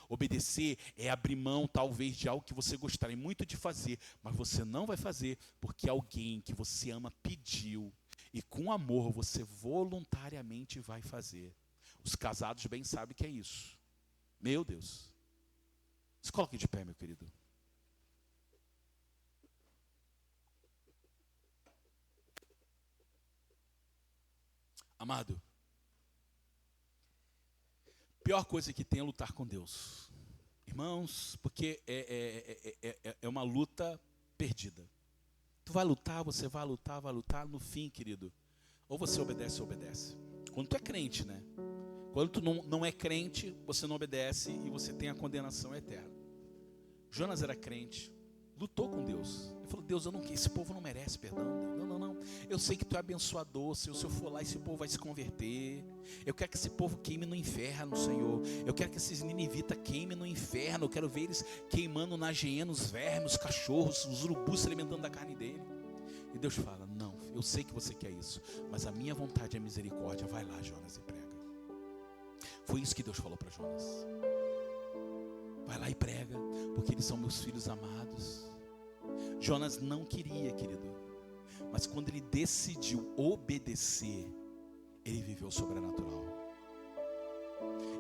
Obedecer é abrir mão, talvez, de algo que você gostaria muito de fazer, mas você não vai fazer, porque alguém que você ama pediu, e com amor você voluntariamente vai fazer. Os casados bem sabem que é isso. Meu Deus. Se coloque de pé, meu querido. Amado, pior coisa que tem é lutar com Deus. Irmãos, porque é uma luta perdida. Tu vai lutar, você vai lutar, no fim, querido, ou você obedece ou obedece. Quando tu é crente, né? Quando tu não é crente, você não obedece e você tem a condenação eterna. Jonas era crente, lutou com Deus. Ele falou, Deus, esse povo não merece perdão. Não. Eu sei que tu é abençoador. Se eu for lá, esse povo vai se converter. Eu quero que esse povo queime no inferno, Senhor. Eu quero que esses ninivitas queimem no inferno. Eu quero ver eles queimando na hiena, os vermes, os cachorros, os urubus se alimentando da carne dele. E Deus fala, não, eu sei que você quer isso, mas a minha vontade é misericórdia. Vai lá, Jonas, e prega. Foi isso que Deus falou para Jonas. Vai lá e prega, porque eles são meus filhos amados. Jonas não queria, querido, mas quando ele decidiu obedecer, ele viveu o sobrenatural.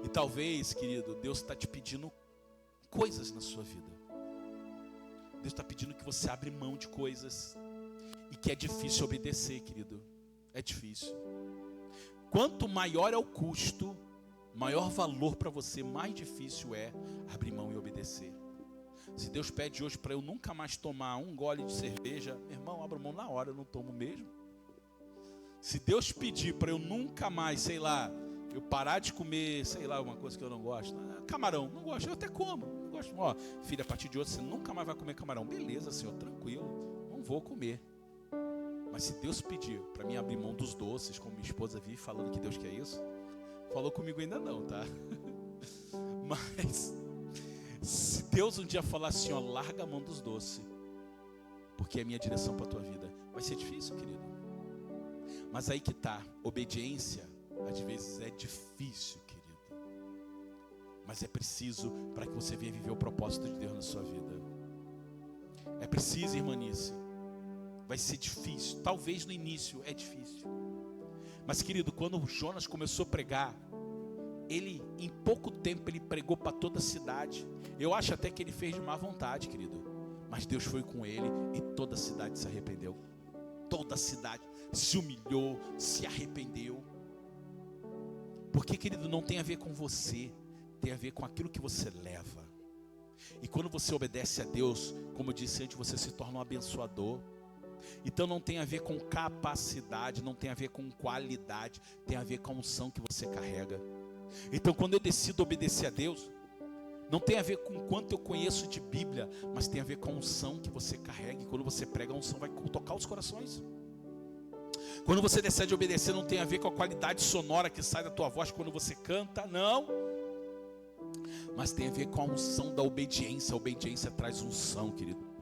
E talvez, querido, Deus está te pedindo coisas na sua vida. Deus está pedindo que você abra mão de coisas, e que é difícil obedecer, querido. É difícil. quanto maior é o custo, maior valor para você, mais difícil é abrir mão e obedecer. Se Deus pede hoje para eu nunca mais tomar um gole de cerveja, meu irmão, abra mão na hora, eu não tomo mesmo. Se Deus pedir para eu nunca mais, sei lá, eu parar de comer, sei lá, uma coisa que eu não gosto, camarão, não gosto, eu até como, não gosto. Ó, filha, a partir de hoje você nunca mais vai comer camarão. Beleza, Senhor, tranquilo, não vou comer. Mas se Deus pedir para mim abrir mão dos doces, como minha esposa vive falando que Deus quer isso, falou comigo ainda não, tá? Mas se Deus um dia falar assim, ó, larga a mão dos doces, porque é a minha direção para a tua vida, vai ser difícil, querido. Mas aí que tá, obediência às vezes é difícil, querido, mas é preciso para que você venha viver o propósito de Deus na sua vida. É preciso, irmanice. Vai ser difícil, talvez no início é difícil, mas querido, quando o Jonas começou a pregar, ele em pouco tempo ele pregou para toda a cidade. Eu acho até que ele fez de má vontade, querido, mas Deus foi com ele e toda a cidade se arrependeu. Toda a cidade se humilhou, se arrependeu. Porque, querido, não tem a ver com você, tem a ver com aquilo que você leva. E quando você obedece a Deus, como eu disse antes, você se torna um abençoador. Então não tem a ver com capacidade, não tem a ver com qualidade, tem a ver com a unção que você carrega. Então quando eu decido obedecer a Deus, não tem a ver com quanto eu conheço de Bíblia, mas tem a ver com a unção que você carrega. E quando você prega, a unção vai tocar os corações. Quando você decide obedecer, não tem a ver com a qualidade sonora que sai da tua voz quando você canta, não. Mas tem a ver com a unção da obediência. A obediência traz unção, querido.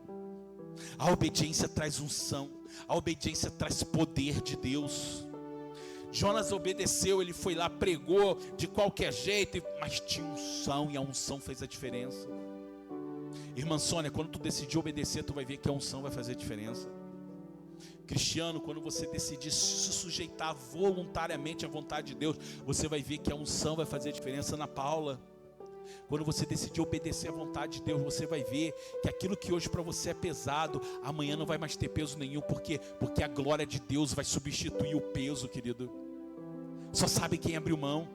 A obediência traz unção. A obediência traz poder de Deus. Jonas obedeceu, ele foi lá, pregou de qualquer jeito, mas tinha unção, e a unção fez a diferença. Irmã Sônia, quando tu decidir obedecer, tu vai ver que a unção vai fazer a diferença. Cristiano, quando você decidir se sujeitar voluntariamente à vontade de Deus, você vai ver que a unção vai fazer a diferença. Ana Paula, quando você decidir obedecer à vontade de Deus, você vai ver que aquilo que hoje para você é pesado, amanhã não vai mais ter peso nenhum. Por quê? Porque a glória de Deus vai substituir o peso, querido. Só sabe quem abriu mão.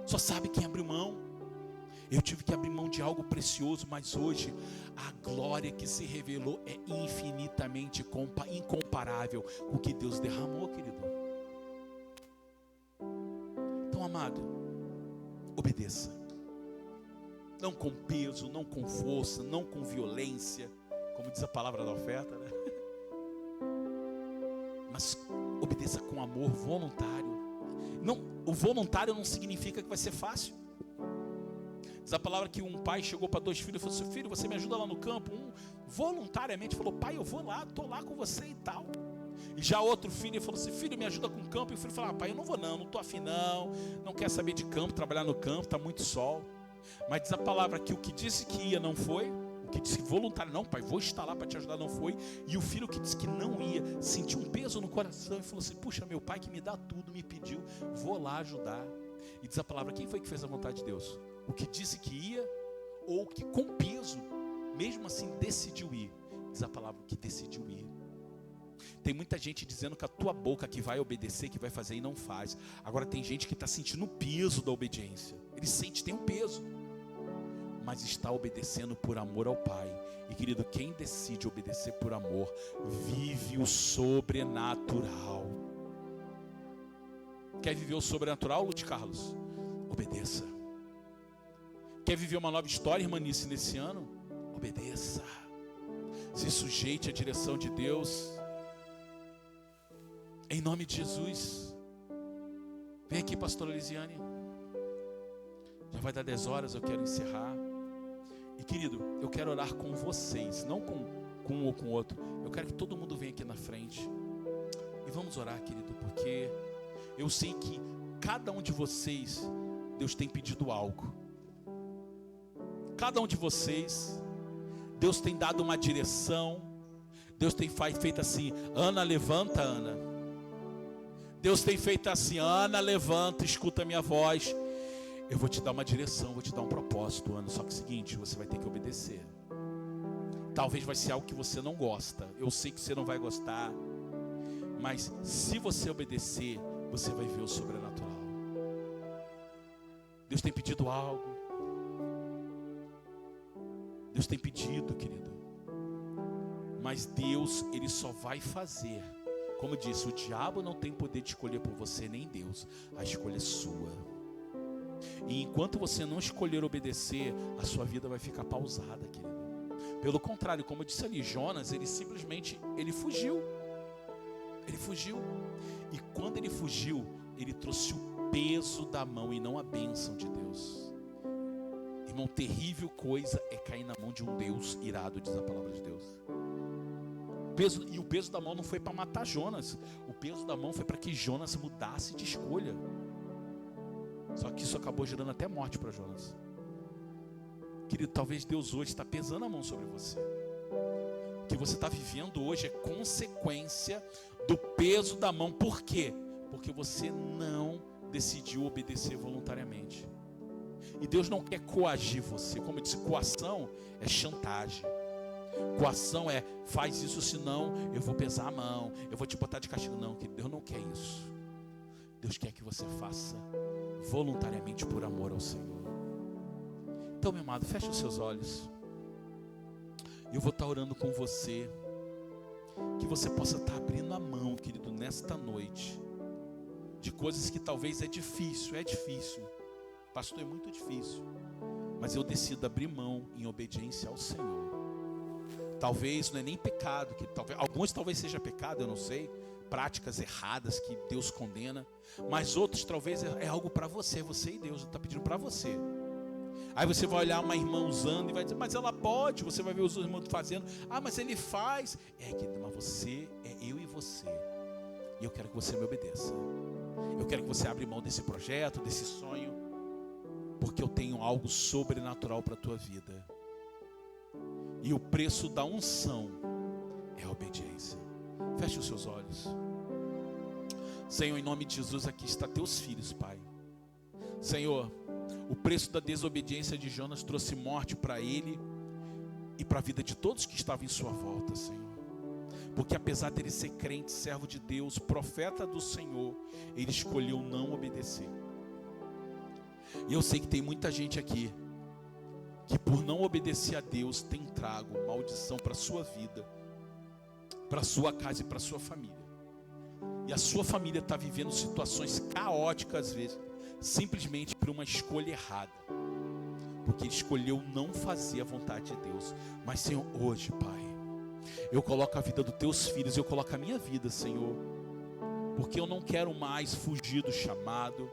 Só sabe quem abriu mão. Eu tive que abrir mão de algo precioso, mas hoje a glória que se revelou é infinitamente incomparável com o que Deus derramou, querido. Então, amado, obedeça. Não com peso, não com força, não com violência, como diz a palavra da oferta, né? Mas obedeça com amor voluntário. Não, o voluntário não significa que vai ser fácil. Diz a palavra que um pai chegou para 2 filhos e falou assim: filho, você me ajuda lá no campo? Um voluntariamente falou: pai, eu vou lá, estou lá com você e tal. E já outro filho falou assim: filho, me ajuda com o campo. E o filho falou: pai, eu não vou não estou afim não quero saber de campo, trabalhar no campo, está muito sol. Mas diz a palavra que o que disse que ia não foi, o que disse voluntário, não pai, vou estar lá para te ajudar, não foi. E o filho que disse que não ia, sentiu um peso no coração e falou assim: puxa, meu pai que me dá tudo, me pediu, vou lá ajudar. E diz a palavra, quem foi que fez a vontade de Deus? O que disse que ia, ou que com peso, mesmo assim decidiu ir? Diz a palavra, que decidiu ir. Tem muita gente dizendo que a tua boca que vai obedecer, que vai fazer e não faz. Agora tem gente que está sentindo o peso da obediência. Ele sente, tem um peso, mas está obedecendo por amor ao Pai. E querido, quem decide obedecer por amor, vive o sobrenatural. Quer viver o sobrenatural, Lute Carlos? Obedeça. Quer viver uma nova história, irmanice, nesse ano? Obedeça. Se sujeite à direção de Deus. Em nome de Jesus. Vem aqui, pastora Lisiane. Já vai dar 10 horas, eu quero encerrar. E querido, eu quero orar com vocês, não com um ou com o outro. Eu quero que todo mundo venha aqui na frente. E vamos orar, querido, porque eu sei que cada um de vocês, Deus tem pedido algo. Cada um de vocês, Deus tem dado uma direção. Deus tem feito assim: Ana, levanta, Ana. Deus tem feito assim: Ana, levanta, escuta a minha voz. Eu vou te dar uma direção, vou te dar um propósito, Ana. Só que é o seguinte, você vai ter que obedecer. Talvez vai ser algo que você não gosta. Eu sei que você não vai gostar. Mas se você obedecer, você vai ver o sobrenatural. Deus tem pedido algo. Deus tem pedido, querido. Mas Deus, Ele só vai fazer. Como eu disse, o diabo não tem poder de escolher por você, nem Deus. A escolha é sua. E enquanto você não escolher obedecer, a sua vida vai ficar pausada, querido. Pelo contrário, como eu disse ali, Jonas, ele simplesmente, ele fugiu. Ele fugiu. E quando ele fugiu, ele trouxe o peso da mão e não a bênção de Deus. Irmão, terrível coisa é cair na mão de um Deus irado, diz a palavra de Deus. E o peso da mão não foi para matar Jonas. O peso da mão foi para que Jonas mudasse de escolha. Só que isso acabou gerando até morte para Jonas. Querido, talvez Deus hoje está pesando a mão sobre você. O que você está vivendo hoje é consequência do peso da mão. Por quê? Porque você não decidiu obedecer voluntariamente. E Deus não quer coagir você. Como eu disse, coação é chantagem. Coação é, faz isso, senão eu vou pesar a mão, eu vou te botar de castigo. Não, que Deus não quer isso. Deus quer que você faça voluntariamente por amor ao Senhor. Então, meu amado, feche os seus olhos. Eu vou estar orando com você. Que você possa estar abrindo a mão, querido, nesta noite. De coisas que talvez é difícil. Pastor, é muito difícil. Mas eu decido abrir mão em obediência ao Senhor. Talvez não é nem pecado, alguns talvez seja pecado, eu não sei, práticas erradas que Deus condena, mas outros talvez é algo para você e Deus está pedindo para você. Aí você vai olhar uma irmã usando e vai dizer, mas ela pode, você vai ver os irmãos fazendo, mas ele faz, mas você, eu e você, e eu quero que você me obedeça, eu quero que você abra mão desse projeto, desse sonho, porque eu tenho algo sobrenatural para a tua vida. E o preço da unção é a obediência. Feche os seus olhos. Senhor, em nome de Jesus, aqui está teus filhos, Pai. Senhor, o preço da desobediência de Jonas trouxe morte para ele e para a vida de todos que estavam em sua volta, Senhor. Porque apesar dele ser crente, servo de Deus, profeta do Senhor, ele escolheu não obedecer. E eu sei que tem muita gente aqui que por não obedecer a Deus tem trago maldição para a sua vida, para a sua casa e para a sua família. E a sua família está vivendo situações caóticas às vezes, simplesmente por uma escolha errada, porque ele escolheu não fazer a vontade de Deus. Mas Senhor, hoje, Pai, eu coloco a vida dos teus filhos, eu coloco a minha vida, Senhor, porque eu não quero mais fugir do chamado,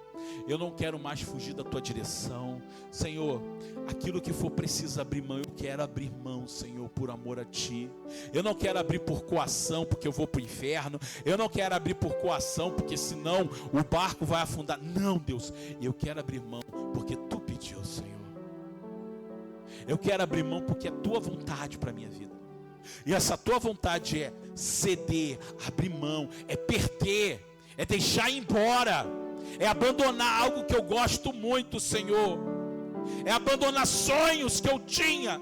eu não quero mais fugir da tua direção, Senhor. Aquilo que for preciso abrir mão, eu quero abrir mão, Senhor, por amor a Ti. Eu não quero abrir por coação, porque eu vou para o inferno. Eu não quero abrir por coação, porque senão o barco vai afundar. Não, Deus, eu quero abrir mão, porque Tu pediu, Senhor. Eu quero abrir mão, porque é Tua vontade para a minha vida. E essa Tua vontade é ceder, abrir mão, é perder, é deixar ir embora, é abandonar algo que eu gosto muito, Senhor, é abandonar sonhos que eu tinha.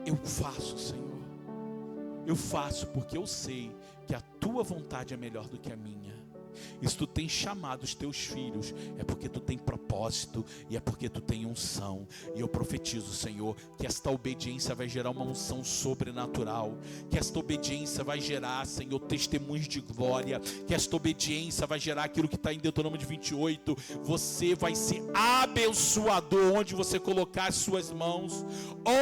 Eu faço, Senhor, eu faço porque eu sei que a Tua vontade é melhor do que a minha. E se Tu tem chamado os Teus filhos, é porque Tu tem propósito e é porque Tu tem unção. E eu profetizo, Senhor, que esta obediência vai gerar uma unção sobrenatural, que esta obediência vai gerar, Senhor, testemunhos de glória, que esta obediência vai gerar aquilo que está em Deuteronômio 28. Você vai ser abençoador onde você colocar as suas mãos,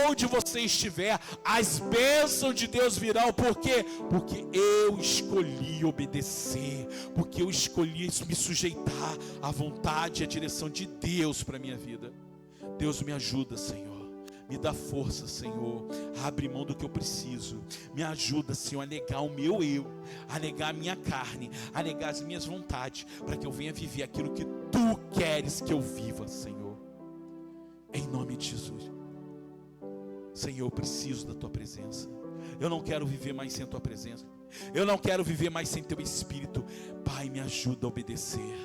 onde você estiver, as bênçãos de Deus virão. Por quê? Porque eu escolhi obedecer, porque eu escolhi me sujeitar à vontade e à direção de Deus para a minha vida. Deus, me ajuda, Senhor, me dá força, Senhor, abre mão do que eu preciso, me ajuda, Senhor, a negar o meu eu, a negar a minha carne, a negar as minhas vontades, para que eu venha viver aquilo que Tu queres que eu viva, Senhor, em nome de Jesus. Senhor, eu preciso da Tua presença, eu não quero viver mais sem a Tua presença, eu não quero viver mais sem Teu Espírito. Pai, me ajuda a obedecer,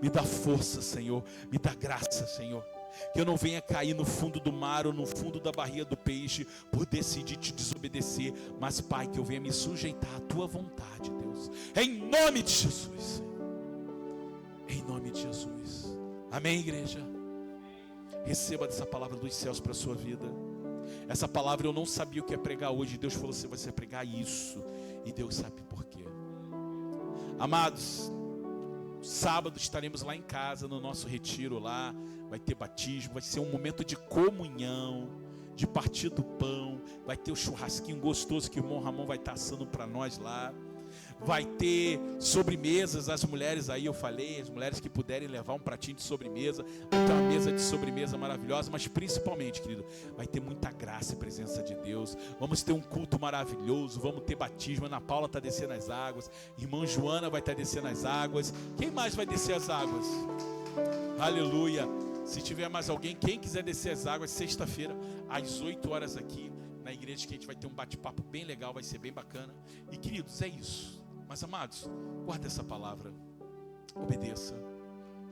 me dá força, Senhor, me dá graça, Senhor, que eu não venha cair no fundo do mar ou no fundo da barriga do peixe por decidir te desobedecer, mas Pai, que eu venha me sujeitar à Tua vontade, Deus, em nome de Jesus, Senhor. Em nome de Jesus. Amém, igreja? Receba dessa palavra dos céus para a sua vida. Essa palavra eu não sabia o que ia pregar hoje. Deus falou assim: você vai pregar isso. E Deus sabe por quê. Amados, sábado estaremos lá em casa, no nosso retiro lá. Vai ter batismo, vai ser um momento de comunhão, de partir do pão. Vai ter o churrasquinho gostoso que o irmão Ramon vai estar assando para nós lá. Vai ter sobremesas, as mulheres aí, eu falei, as mulheres que puderem levar um pratinho de sobremesa, vai ter uma mesa de sobremesa maravilhosa, mas principalmente, querido, vai ter muita graça e presença de Deus. Vamos ter um culto maravilhoso, vamos ter batismo. Ana Paula está descendo as águas, irmã Joana vai estar descendo as águas. Quem mais vai descer as águas? Aleluia. Se tiver mais alguém, quem quiser descer as águas, sexta-feira, às 8 horas aqui, na igreja, que a gente vai ter um bate-papo bem legal, vai ser bem bacana. E queridos, é isso. Mas amados, guarda essa palavra, obedeça,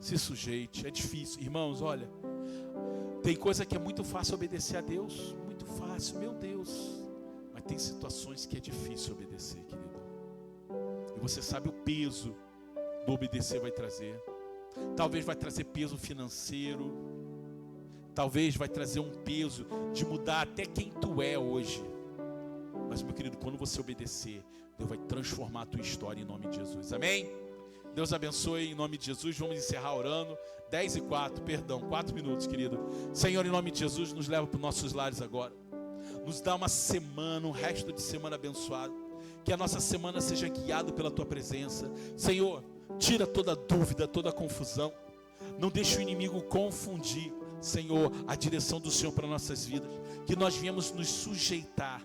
se sujeite. É difícil, irmãos, olha, tem coisa que é muito fácil obedecer a Deus, muito fácil, meu Deus. Mas tem situações que é difícil obedecer, querido. E você sabe o peso do obedecer vai trazer. Talvez vai trazer peso financeiro, talvez vai trazer um peso de mudar até quem tu é hoje. Mas, meu querido, quando você obedecer, Deus vai transformar a tua história em nome de Jesus. Amém? Deus abençoe em nome de Jesus. Vamos encerrar orando. 4 minutos, querido. Senhor, em nome de Jesus, nos leva para os nossos lares agora. Nos dá uma semana, um resto de semana abençoado. Que a nossa semana seja guiada pela tua presença. Senhor, tira toda dúvida, toda confusão. Não deixe o inimigo confundir, Senhor, a direção do Senhor para nossas vidas. Que nós viemos nos sujeitar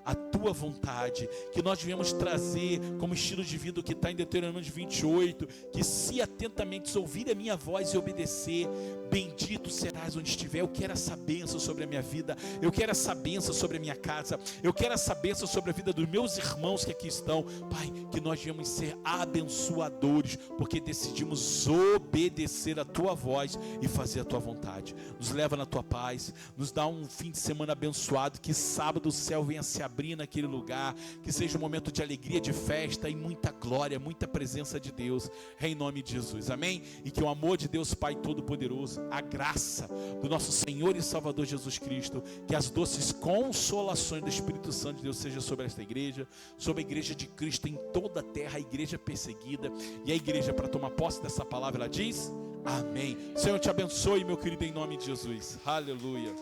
a tua vontade, que nós viemos trazer como estilo de vida o que está em Deuteronômio 28, que se atentamente ouvir a minha voz e obedecer, bendito serás onde estiver. Eu quero essa bênção sobre a minha vida, eu quero essa bênção sobre a minha casa, eu quero essa bênção sobre a vida dos meus irmãos que aqui estão. Pai, que nós viemos ser abençoadores, porque decidimos obedecer a tua voz e fazer a tua vontade. Nos leva na tua paz, nos dá um fim de semana abençoado, que sábado o céu venha se abrir naquele lugar, que seja um momento de alegria, de festa e muita glória, muita presença de Deus, em nome de Jesus, amém? E que o amor de Deus Pai Todo-Poderoso, a graça do nosso Senhor e Salvador Jesus Cristo, que as doces consolações do Espírito Santo de Deus seja sobre esta igreja, sobre a igreja de Cristo em toda a terra, a igreja perseguida, e a igreja, para tomar posse dessa palavra, ela diz, amém. Senhor te abençoe, meu querido, em nome de Jesus, aleluia.